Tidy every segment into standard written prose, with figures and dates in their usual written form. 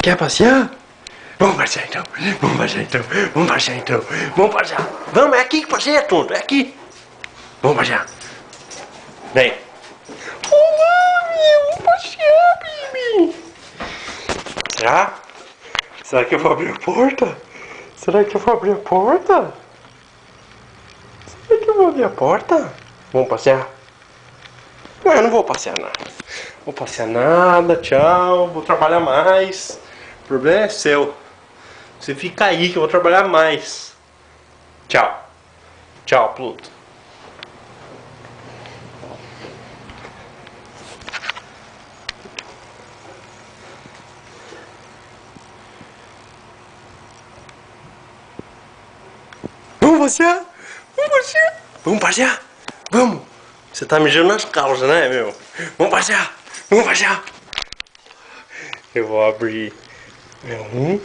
Quer passear? Vamos passear então. Vamos passear então. Vamos passear então. Vamos passear. Vamos, é aqui que passeia, tonto. É aqui. Vamos passear. Vem. Olá, meu. Vamos passear, baby. Será? Será que eu vou abrir a porta? Será que eu vou abrir a porta? Será que eu vou abrir a porta? Vamos passear? Não, eu não vou passear nada. Vou passear nada, tchau. Vou trabalhar mais. O problema é seu. Você fica aí que eu vou trabalhar mais. Tchau. Tchau, Pluto. Vamos passear? Vamos passear? Vamos passear? Vamos! Você tá mijando nas calças, né, meu? Vamos passear! Vamos passear! Eu vou abrir. É 1,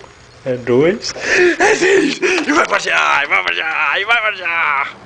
é 2, é 3! E vai passear! E vai passear! E vai passear!